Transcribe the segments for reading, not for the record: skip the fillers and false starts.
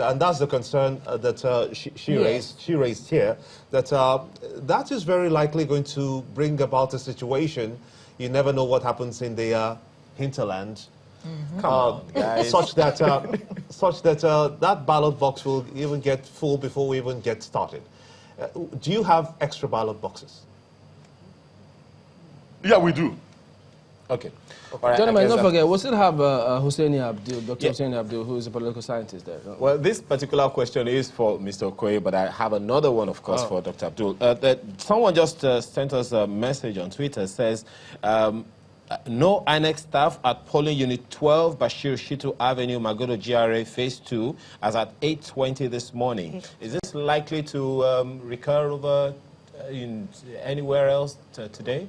and that's the concern that she raised here, that that is very likely going to bring about a situation. You never know what happens in the hinterland. Come on, guys. Such that that ballot box will even get full before we even get started. Do you have extra ballot boxes? Yeah, we do. Okay. Right, gentlemen, don't forget, we'll still have Hussaini Abdul, Dr. Hussaini Abdul, who is a political scientist there. Well, this particular question is for Mr. Okoye, but I have another one, of course, for Dr. Abdul. Someone just sent us a message on Twitter, says, no INEC staff at polling unit 12, Bashir Shitu Avenue, Magodo GRA, phase 2, as at 8:20 this morning. Is this likely to recur over in anywhere else today?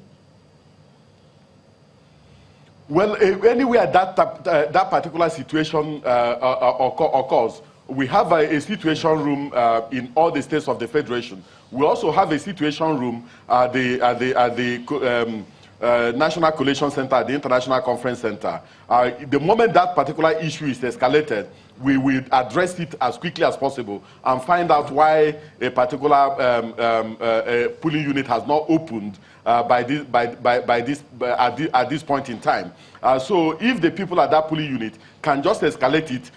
Well, anywhere that particular situation occurs, we have a situation room in all the states of the Federation. We also have a situation room at the National Collation Center, at the International Conference Center. The moment that particular issue is escalated, we will address it as quickly as possible and find out why a particular polling unit has not opened at this point in time. So if the people at that polling unit can just escalate it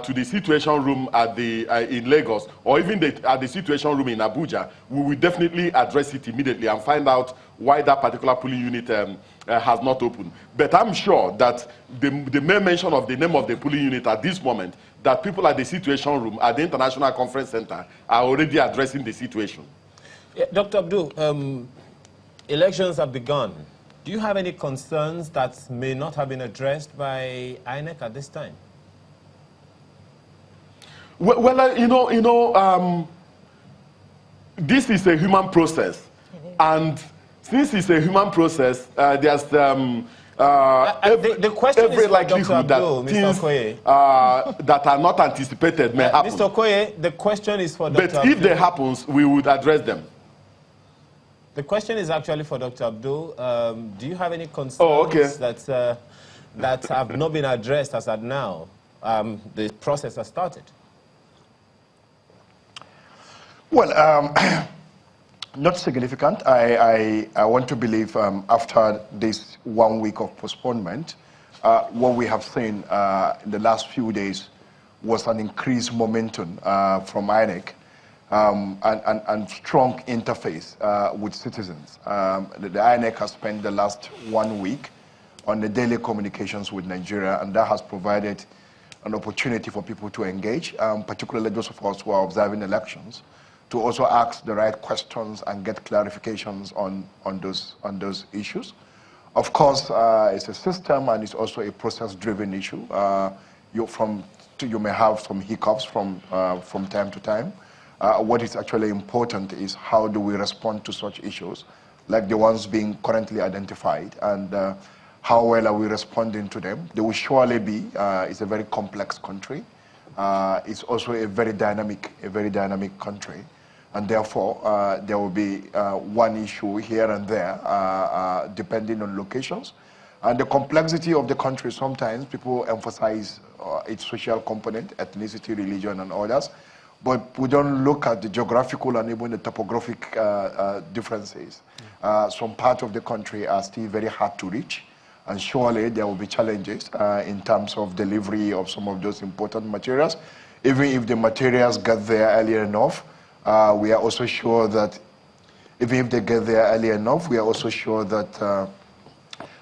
to the situation room at in Lagos, or even at the situation room in Abuja, we will definitely address it immediately and find out why that particular polling unit has not opened. But I'm sure that the mere mention of the name of the polling unit at this moment, that people at the situation room at the International Conference Center are already addressing the situation. Yeah, Dr. Abdul, elections have begun. Do you have any concerns that may not have been addressed by INEC at this time? Well, this is a human process, and since it's a human process, there's the question every is for likelihood Dr. Abdul, that things that are not anticipated may happen. Mr. Okoye, the question is for Dr. But if they happens, we would address them. The question is actually for Dr. Abdul. Do you have any concerns that have not been addressed as at now? The process has started. Well, not significant. I want to believe after this 1 week of postponement, what we have seen in the last few days was an increased momentum from INEC and strong interface with citizens. The INEC has spent the last 1 week on the daily communications with Nigeria, and that has provided an opportunity for people to engage, particularly those of us who are observing elections, to also ask the right questions and get clarifications on those issues. Of course, it's a system and it's also a process-driven issue. You may have some hiccups from time to time. What is actually important is how do we respond to such issues, like the ones being currently identified, and how well are we responding to them. There will surely be, it's a very complex country. It's also a very dynamic country. And therefore, there will be one issue here and there, depending on locations. And the complexity of the country, sometimes people emphasize its social component, ethnicity, religion, and others. But we don't look at the geographical and even the topographic differences. Some parts of the country are still very hard to reach. And surely there will be challenges in terms of delivery of some of those important materials. Even if the materials get there early enough, we are also sure that even if they get there early enough, we are also sure that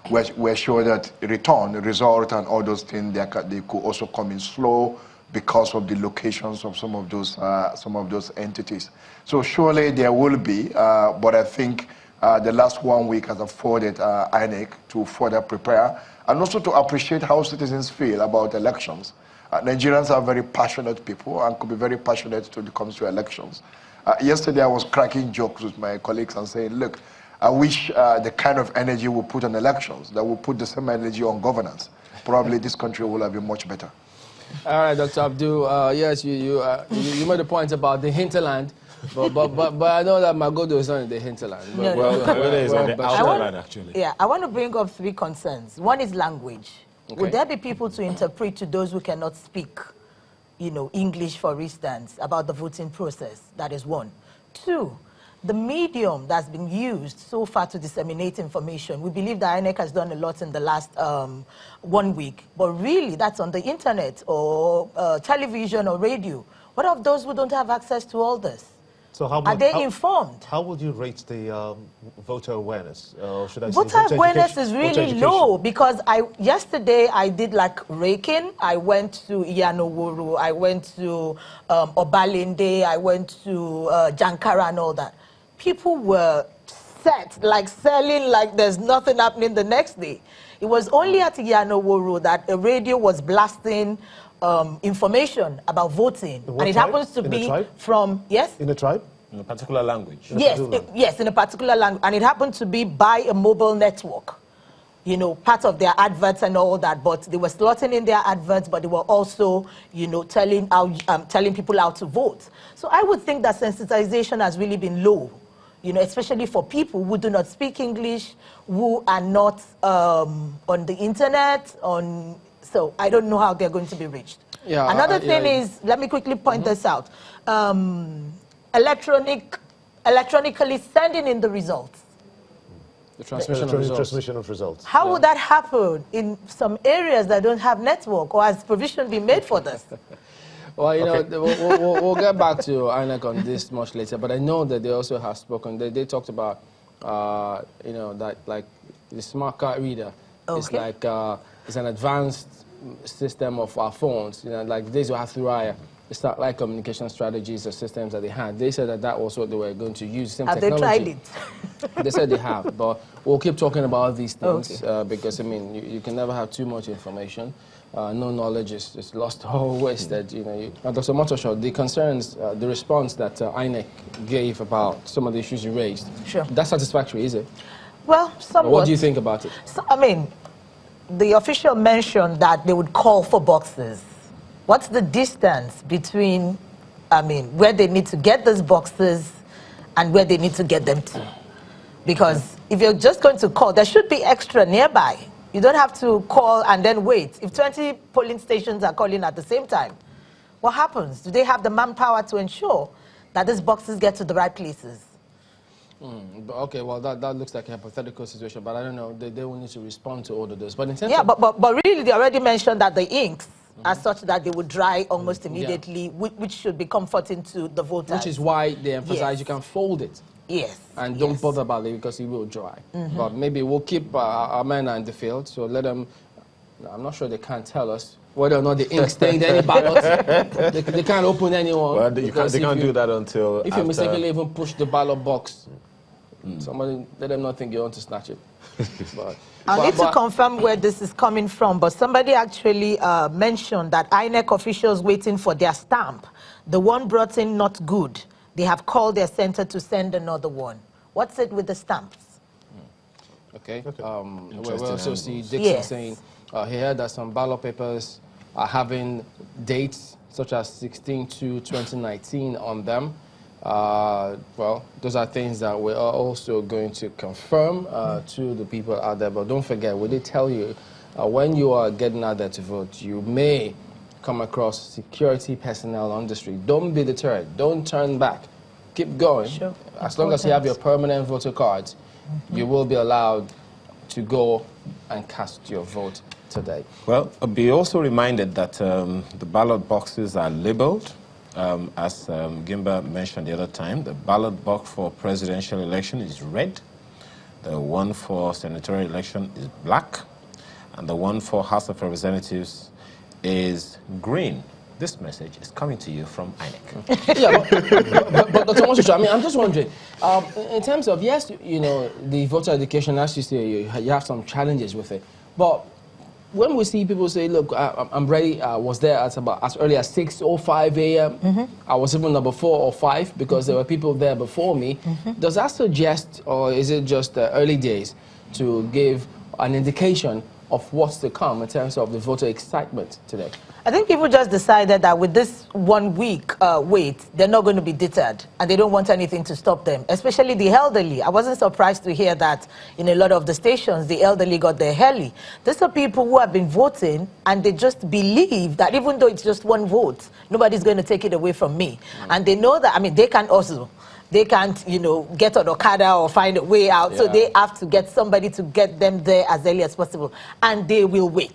we're sure that result, and all those things they could also come in slow because of the locations of some of those entities. So surely there will be, but I think the last 1 week has afforded INEC to further prepare and also to appreciate how citizens feel about elections. Nigerians are very passionate people and could be very passionate when it comes to elections. Yesterday I was cracking jokes with my colleagues and saying, look, I wish the kind of energy we put on elections, that we put the same energy on governance. Probably this country will have been much better. All right, Dr. Abdul, yes, you made a point about the hinterland, but I know that Magodo is not in the hinterland. Magodo is on the outerland, actually. Yeah, I want to bring up 3 concerns. One is language. Okay. Would there be people to interpret to those who cannot speak English, for instance, about the voting process. That is one. Two, the medium that's been used so far to disseminate information. We believe that INEC has done a lot in the last 1 week, but really that's on the internet or television or radio. What of those who don't have access to all this? So are they informed? How would you rate the voter awareness? Should I say voter awareness is really low because yesterday I did like raking. I went to Iyanowuru, I went to Obalende, I went to Jankara and all that. People were set, like selling like there's nothing happening the next day. It was only at Iyanowuru that the radio was blasting information about voting. And it happens to be from, yes? In a tribe? In a particular language. Yes, in a particular language. And it happened to be by a mobile network. Part of their adverts and all that, but they were slotting in their adverts, but they were also, telling people how to vote. So I would think that sensitization has really been low, especially for people who do not speak English, who are not on the internet, so I don't know how they're going to be reached. Yeah, another thing is, let me quickly point this out, electronically sending in the results. The transmission of results. How would that happen in some areas that don't have network, or has provision been made for this? Well, we'll get back to INEC on this much later, but I know that they also have spoken. They talked about, that like the smart card reader. Okay. It's like it's an advanced system of our phones. Like these will have Thuraya. The satellite communication strategies or systems that they had. They said that was what they were going to use. Same technology. Have they tried it? They said they have, but we'll keep talking about these things because, you can never have too much information. No knowledge is lost or wasted. Dr. Motosho, the concerns, the response that INEC gave about some of the issues you raised, that's satisfactory, is it? Well, somewhat. What do you think about it? So, the official mentioned that they would call for boxes. What's the distance between, where they need to get those boxes and where they need to get them to? Because if you're just going to call, there should be extra nearby. You don't have to call and then wait. If 20 polling stations are calling at the same time, what happens? Do they have the manpower to ensure that these boxes get to the right places? Okay, well, that looks like a hypothetical situation, but I don't know. They will need to respond to all of this. But in terms but really, they already mentioned that the inks are such that they would dry almost immediately, which should be comforting to the voters. Which is why they emphasize you can fold it. Yes. And don't bother about it because it will dry. But maybe we'll keep our men in the field, so let them. I'm not sure they can't tell us whether or not the ink stained any ballots. They can't open anyone. Well, they can't do that until if you mistakenly even push the ballot box, somebody let them not think you want to snatch it. I need to confirm where this is coming from, but somebody actually mentioned that INEC officials waiting for their stamp. The one brought in not good. They have called their center to send another one. What's it with the stamps? Okay. We also see Dixon saying he heard that some ballot papers are having dates such as 16/2/2019 on them. Well, those are things that we're also going to confirm to the people out there. But don't forget, we did tell you, when you are getting out there to vote, you may come across security personnel on the street. Don't be deterred. Don't turn back. Keep going. Sure. As long as you have your permanent voter cards, you will be allowed to go and cast your vote today. Well, be also reminded that the ballot boxes are labeled. As Gimba mentioned the other time, the ballot box for presidential election is red, the one for senatorial election is black, and the one for House of Representatives is green. This message is coming to you from INEC. but Dr. Moshosh, I'm just wondering, in terms of, yes, the voter education, as you say, you have some challenges with it, but when we see people say, look, I'm ready, I was there at about as early as 6 or 5 a.m. I was even number 4 or 5 because there were people there before me. Does that suggest, or is it just early days to give an indication of what's to come in terms of the voter excitement today? I think people just decided that with this 1 week wait, they're not going to be deterred, and they don't want anything to stop them, especially the elderly. I wasn't surprised to hear that in a lot of the stations, the elderly got there early. These are people who have been voting, and they just believe that even though it's just one vote, nobody's going to take it away from me. And they know that, I mean, they can also... They can't, you know, get on Okada or find a way out. So they have to get somebody to get them there as early as possible. And they will wait.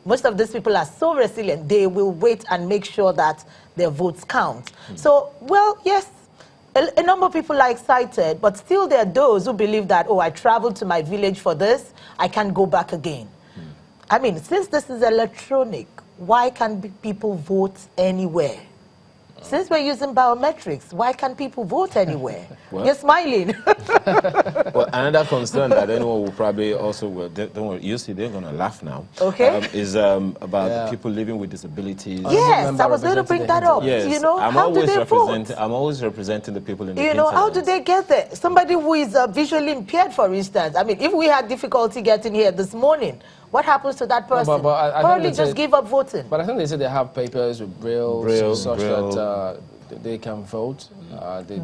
Most of these people are so resilient. They will wait and make sure that their votes count. So, well, yes, a number of people are excited. But still there are those who believe that, oh, I traveled to my village for this. I can't go back again. I mean, since this is electronic, why can't people vote anywhere? Since we're using biometrics, why can't people vote anywhere? Well, you're smiling. Well, another concern that anyone will probably also, don't worry, you see, they're going to laugh now. Okay. Is about people living with disabilities. Yes, I was going to bring that up. Yes, you know, I'm always representing the people in the You know, how do they get there? Somebody who is visually impaired, for instance. I mean, if we had difficulty getting here this morning, what happens to that person? No, but I probably just give up voting. But I think they say they have papers with braille such that they can vote.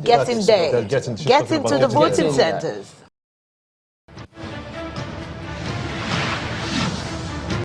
Get in there. Get into the voting centers.